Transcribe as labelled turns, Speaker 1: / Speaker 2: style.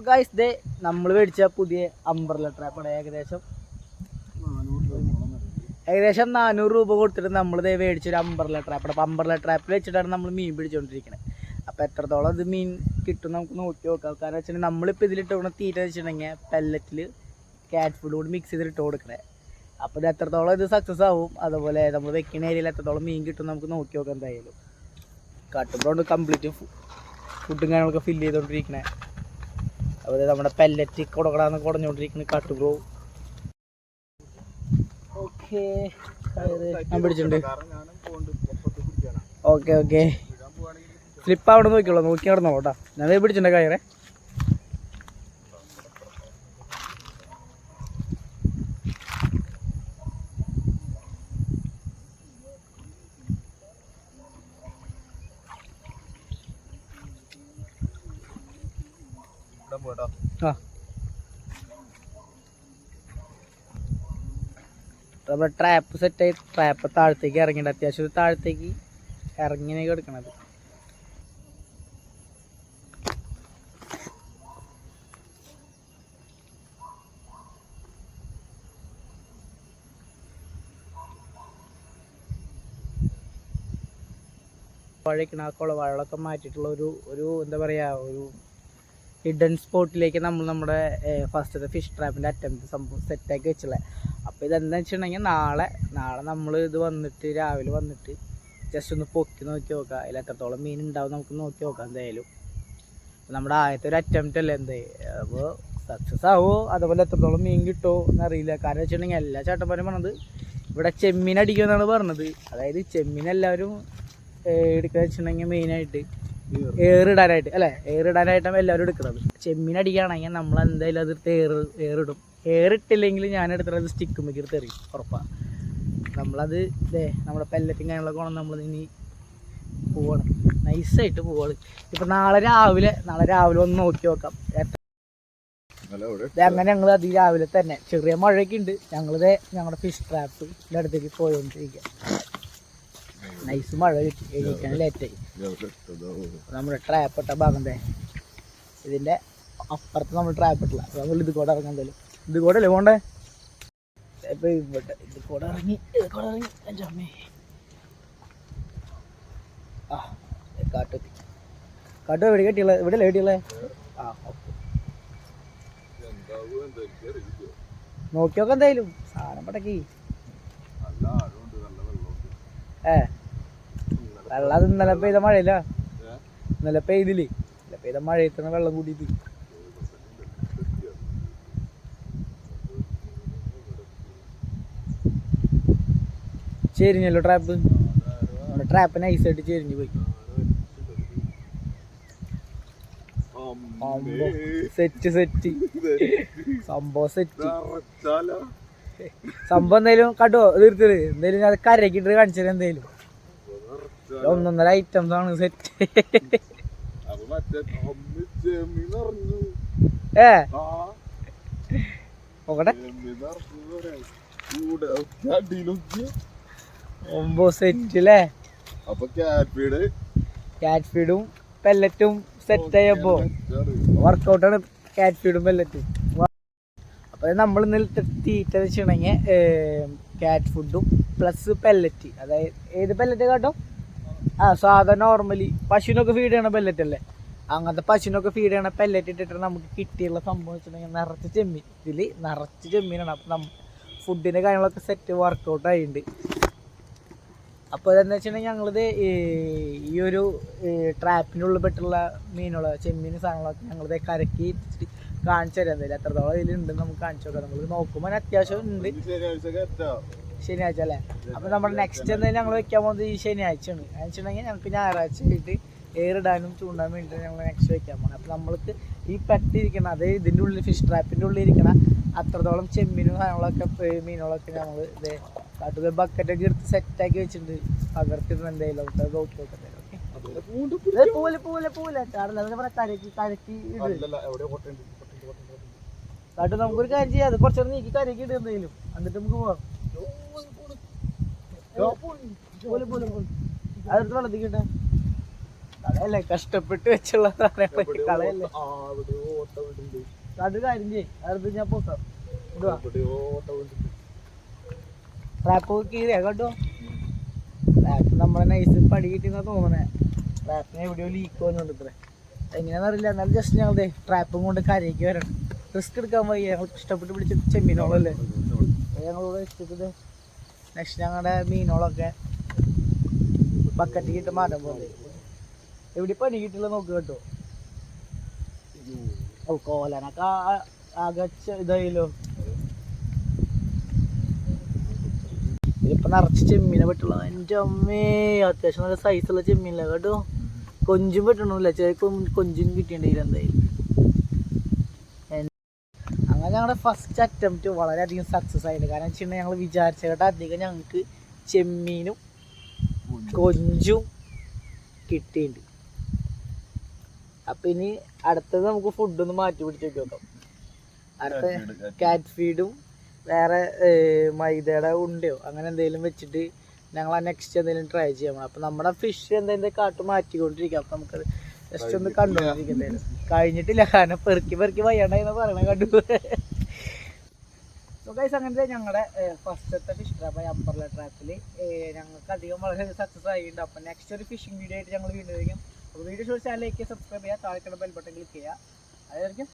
Speaker 1: Guys ദേ നമ്മൾ മേടിച്ച പുതിയ അംബ്രല്ല ട്രാപ്പാണ്. ഏകദേശം 400 രൂപ കൊടുത്തിട്ട് നമ്മൾ ദേ മേടിച്ചൊരു അംബ്രല്ല ട്രാപ്പാണ്. അപ്പോൾ അംബ്രല്ല ട്രാപ്പിൽ വെച്ചിട്ടാണ് നമ്മൾ മീൻ പിടിച്ചുകൊണ്ടിരിക്കുന്നത്. അപ്പോൾ എത്രത്തോളം ഇത് മീൻ കിട്ടും നമുക്ക് നോക്കി നോക്കാം. കാരണം വെച്ചിട്ടുണ്ടെങ്കിൽ നമ്മളിപ്പോൾ ഇതിലിട്ട് കൊടുക്കുന്ന തീറ്റ വെച്ചിട്ടുണ്ടെങ്കിൽ പെല്ലറ്റിൽ ക്യാറ്റ് ഫുഡ് കൂടി മിക്സ് ചെയ്തിട്ട് കൊടുക്കണേ. അപ്പോൾ ഇത് എത്രത്തോളം ഇത് സക്സസ് ആവും, അതുപോലെ നമ്മൾ വെക്കുന്ന ഏരിയയിൽ എത്രത്തോളം മീൻ കിട്ടും നമുക്ക് നോക്കി നോക്കാം. എന്തായാലും കാട്ടുമ്പോഴാണ് കംപ്ലീറ്റ് ഫുഡും കാര്യങ്ങളൊക്കെ ഫില്ല് ചെയ്തുകൊണ്ടിരിക്കണേ. അതുപോലെ നമ്മുടെ പെല്ലറ്റ് കൊടുക്കണമെന്ന് കുടഞ്ഞുകൊണ്ടിരിക്കുന്നത് കാട്ടുബ്രോ. ഓക്കെ ഞാൻ പിടിച്ചിട്ടുണ്ട്. ഓക്കെ ഓക്കെ സ്ലിപ്പ് അവിടെ നോക്കിയോളൂ, നോക്കി അവിടെ നോക്കട്ടാ. ഞാൻ പിടിച്ചിട്ടുണ്ട് കയറേ. ആ നമ്മുടെ ട്രാപ്പ് സെറ്റായി. ട്രാപ്പ് താഴത്തേക്ക് ഇറങ്ങിയിട്ട് അത്യാവശ്യം താഴത്തേക്ക് ഇറങ്ങിനെ എടുക്കണത്. വഴക്കണ ആ കുളവാഴകളൊക്കെ മാറ്റിയിട്ടുള്ള ഒരു എന്താ പറയുക, ഒരു ഹിഡൻ സ്പോട്ടിലേക്ക് നമ്മൾ നമ്മുടെ ഫസ്റ്റത്തെ ഫിഷ് ട്രാപ്പിൻ്റെ അറ്റംപ്റ്റ് സംഭവം സെറ്റാക്കി വെച്ചുള്ളത്. അപ്പോൾ ഇതെന്താണെന്ന് വെച്ചിട്ടുണ്ടെങ്കിൽ നാളെ നമ്മൾ ഇത് വന്നിട്ട് രാവിലെ വന്നിട്ട് ജസ്റ്റ് ഒന്ന് പൊക്കി നോക്കി നോക്കാം. അതിൽ എത്രത്തോളം മീൻ ഉണ്ടാവും നമുക്ക് നോക്കി നോക്കാം. എന്തായാലും നമ്മുടെ ആദ്യത്തെ ഒരു അറ്റംപ്റ്റ് അല്ലേ എന്താ, അപ്പോൾ സക്സസ് ആവുമോ അതുപോലെ എത്രത്തോളം മീൻ കിട്ടുമോ എന്നറിയില്ല. കാരണം വെച്ചിട്ടുണ്ടെങ്കിൽ എല്ലാ ചേട്ടന്മാരും പറഞ്ഞത് ഇവിടെ ചെമ്മീൻ അടിക്കുമെന്നാണ് പറഞ്ഞത്. അതായത് ചെമ്മീൻ എല്ലാവരും എടുക്കുക വെച്ചിട്ടുണ്ടെങ്കിൽ മെയിനായിട്ട് ഏറിടാനായിട്ട് അല്ലേ, ഏറിടാനായിട്ടാണ് എല്ലാവരും എടുക്കുന്നത്. ചെമ്മീൻ അടിക്കുകയാണെങ്കിൽ നമ്മൾ എന്തായാലും അത് ഏറിടും. ഏറിട്ടില്ലെങ്കിൽ ഞാനെടുത്തത് സ്റ്റിക്ക് മിക്കർ തെറിയും ഉറപ്പാണ്. നമ്മളത് നമ്മുടെ പെല്ലറ്റും കാര്യങ്ങളൊക്കെ വേണം നമ്മൾ ഇനി പോവാണ്, നൈസായിട്ട് പോവാണ്. ഇപ്പം നാളെ രാവിലെ ഒന്ന് നോക്കി നോക്കാം. അങ്ങനെ ഞങ്ങൾ രാവിലെ തന്നെ ചെറിയ മഴയൊക്കെ ഉണ്ട്. ഞങ്ങളുടെ ഫിഷ് ട്രാപ്പിൻ്റെ അടുത്തേക്ക് പോയോണ്ടിരിക്കുക. നൈസ് മഴ കിട്ടി, എണീക്കാൻ ലേറ്റായി. നമ്മുടെ ട്രാപ്പ് ഇട്ട ഭാഗം ഇതിൻ്റെ അപ്പുറത്ത് നമ്മൾ ട്രാപ്പ് ഇട്ടില്ല. അപ്പോൾ നമ്മൾ ഇത് കൂടെ ഇറങ്ങാൻ എന്തായാലും ഇത് കൂടെ അല്ലേ പോണ്ടേ. ഇപ്പോൾ ഇവിടെ ഇത് കൂടെ ഇറങ്ങി എൻ്റെ അമ്മേ ആ കാട്ടെത്തി. കാട്ട് എവിടെ കെട്ടിയുള്ളേ? ഇവിടെ അല്ലേ കെട്ടിയുള്ളേ? ആ ഓക്കെ നോക്കി നോക്കാം എന്തായാലും സാധനം പടക്കി. വെള്ളം അത് ഇന്നലെ പെയ്ത മഴയില്ല, ഇന്നലെ പെയ്തില്ലേ, ഇന്നലെ പെയ്ത മഴയത്താണ് വെള്ളം കൂടിയിട്ട്. ചെരിഞ്ഞല്ലോ ട്രാപ്പ്, നമ്മുടെ ട്രാപ്പ് നൈസായിട്ട് ചെരിഞ്ഞു പോയി. സെറ്റ് സംഭവം സെറ്റ് സംഭവം. എന്തായാലും കട്ടോ തീർത്തത് എന്തായാലും ഞാൻ കരക്കിട്ട് കാണിച്ചത്. എന്തായാലും 1.5 ഐറ്റംസ് ആണ് സെറ്റ്. നോക്കട്ടെ സെറ്റ് അല്ലേ. ക്യാറ്റ് ഫീഡും പെല്ലറ്റും സെറ്റ് ആയപ്പോ വർക്കൗട്ടാണ് ക്യാറ്റ് ഫീഡും പെല്ലറ്റും. അപ്പോൾ നമ്മൾ ഇന്നലെ തീറ്റ വെച്ചിട്ടുണ്ടെങ്കിൽ ക്യാറ്റ് ഫുഡും പ്ലസ് പെല്ലറ്റ്. അതായത് ഏത് പെല്ലറ്റ് കേട്ടോ? സാധാ നോർമലി പശുവിനൊക്കെ ഫീഡ് ചെയ്യണ പെല്ലറ്റ് അല്ലേ, അങ്ങനത്തെ പശുവിനൊക്കെ ഫീഡ് ചെയ്യണ പെല്ലറ്റ് ഇട്ടിട്ട് നമുക്ക് കിട്ടിയുള്ള സംഭവം വെച്ചിട്ടുണ്ടെങ്കിൽ നിറച്ച് ചെമ്മീൻ. ഇതിൽ നിറച്ച് ചെമ്മീനാണ്. അപ്പം ഫുഡിൻ്റെ കാര്യങ്ങളൊക്കെ സെറ്റ് വർക്കൗട്ട് ആയിട്ടുണ്ട്. അപ്പോൾ ഇതെന്ന് വെച്ചിട്ടുണ്ടെങ്കിൽ ഞങ്ങളിത് ഈ ഒരു ട്രാപ്പിൻ്റെ ഉള്ളിൽ പെട്ടുള്ള മീനുകൾ ചെമ്മീൻ സാധനങ്ങളൊക്കെ ഞങ്ങളിത് കരക്കി കാണിച്ചു തരാം. എന്തായാലും എത്രത്തോളം ഇതിലുണ്ടെന്ന് നമുക്ക് കാണിച്ചു നോക്കാം. നമ്മൾ നോക്കുമ്പോൾ അത്യാവശ്യം ഉണ്ട്. ശനിയാഴ്ച അല്ലേ. അപ്പോൾ നമ്മുടെ നെക്സ്റ്റ് എന്തായാലും ഞങ്ങൾ വെക്കാൻ പോകുന്നത് ഈ ശനിയാഴ്ചയാണ്. എന്ന് വെച്ചിട്ടുണ്ടെങ്കിൽ ഞങ്ങൾക്ക് ഞായറാഴ്ച ആയിട്ട് ഏറിടാനും ചൂണ്ടാൻ വേണ്ടിയിട്ട് ഞങ്ങൾ നെക്സ്റ്റ് വെക്കാൻ പോകണം. അപ്പോൾ നമ്മൾക്ക് ഈ പെട്ടിരിക്കണം, അത് ഇതിൻ്റെ ഉള്ളിൽ ഫിഷ് ട്രാപ്പിൻ്റെ ഉള്ളിൽ ഇരിക്കണം അത്രത്തോളം ചെമ്മീനും സാധനങ്ങളൊക്കെ മീനുകളൊക്കെ ഞങ്ങൾ ഇത് കാട്ടുക ബക്കറ്റൊക്കെ എടുത്ത് സെറ്റാക്കി വെച്ചിട്ടുണ്ട്. പകർത്തിരുന്ന് എന്തായാലും നോക്കി നോക്കാം. പോലെ കരക്കി കാട്ടു നമുക്കൊരു കാര്യം ചെയ്യാം. അത് കുറച്ചൊന്നും നീക്കി കരക്കി ഇടുക എന്തെങ്കിലും, എന്നിട്ട് നമുക്ക് പോവാം. അതെടുത്ത് വെള്ളത്തിൽ കിട്ടാ കളയല്ലേ, കഷ്ടപ്പെട്ട് വെച്ചുള്ള സാധനം പറ്റി കളയല്ലേ. അത് കാര്യം ചെയ്യ്, അത് ഞാൻ പോക്കാം. ട്രാപ്പ് കീറിയാ കേട്ടോ. ട്രാപ്പ് നമ്മളെ നൈസ് പടി കിട്ടിയെന്നാ തോന്നണേ. ട്രാപ്പിന് എവിടെയോ ലീക്ക് വന്നുണ്ട് ഇത്ര, എങ്ങനെയാണെന്നറിയില്ല. എന്നാലും ജസ്റ്റ് ഞങ്ങളുടെ ട്രാപ്പും കൊണ്ട് കരയ്ക്ക് വരണം. റിസ്ക് എടുക്കാൻ പോയി, ഞങ്ങൾ ഇഷ്ടപ്പെട്ട് പിടിച്ച ചെമ്മീനോളല്ലേ ഞങ്ങളിവിടെ വെച്ചിട്ട്. നെക്സ്റ്റ് ഞങ്ങളുടെ മീനോളൊക്കെ ബക്കറ്റ് കിട്ട് മാറ്റാൻ പോലെ. എവിടെ പണി കിട്ടില്ല നോക്ക് കേട്ടോ. ഓ കോലനൊക്കെ ആകെ ഇതായല്ലോ. ഇതിപ്പോ നിറച്ച് ചെമ്മീനെ പറ്റുള്ള. എൻ്റെ അമ്മേ, അത്യാവശ്യം നല്ല സൈസുള്ള ചെമ്മീനില്ല കേട്ടോ. കൊഞ്ചും പറ്റണില്ല, ചെറിയ കൊഞ്ചും കിട്ടിയിട്ടുണ്ടെങ്കിൽ എന്തായാലും. അങ്ങനെ ഞങ്ങളുടെ ഫസ്റ്റ് അറ്റംപ്റ്റ് വളരെയധികം സക്സസ് ആയിട്ടുണ്ട്. കാരണം വെച്ചിട്ടുണ്ടെങ്കിൽ ഞങ്ങൾ വിചാരിച്ചേട്ടാ അധികം ഞങ്ങൾക്ക് ചെമ്മീനും കൊഞ്ചും കിട്ടിയിട്ടുണ്ട്. അപ്പം ഇനി അടുത്തത് നമുക്ക് ഫുഡൊന്ന് മാറ്റി പിടിച്ച് നോക്കാം. അടുത്ത കാറ്റ് ഫീഡും വേറെ മൈദയുടെ ഉണ്ടയോ അങ്ങനെ എന്തെങ്കിലും വെച്ചിട്ട് ഞങ്ങൾ ആ നെക്സ്റ്റ് എന്തെങ്കിലും ട്രൈ ചെയ്യാം. അപ്പം നമ്മുടെ ഫിഷ് എന്തെങ്കിലും കാട്ട് മാറ്റിക്കൊണ്ടിരിക്കാം. അപ്പം നമുക്കത് ജസ്റ്റ് ഒന്ന് കണ്ടുകൊണ്ടിരിക്കുന്നതായിരുന്നു. കഴിഞ്ഞിട്ടില്ല, കാരണം പെറുക്കി വയ്യണ്ടെന്ന് പറയണ കണ്ടു. സോ ഗൈസ്, അങ്ങനത്തെ ഞങ്ങളുടെ ഫസ്റ്റത്തെ ഫിഷ് ട്രാപ്പ് അമ്പർല ട്രാപ്പിൽ ഞങ്ങൾക്ക് അധികം വളരെ സക്സസ് ആയിട്ടുണ്ട്. അപ്പം നെക്സ്റ്റ് ഒരു ഫിഷിംഗ് വീഡിയോ ആയിട്ട് ഞങ്ങൾ വീണ്ടും വരികയും. അപ്പോൾ വീഡിയോ ഷോർ ചാനലിലേക്ക് സബ്സ്ക്രൈബ് ചെയ്യുക, താഴെക്കുള്ള ബെൽ ബട്ടൺ ക്ലിക്ക് ചെയ്യുക. അതായിരിക്കും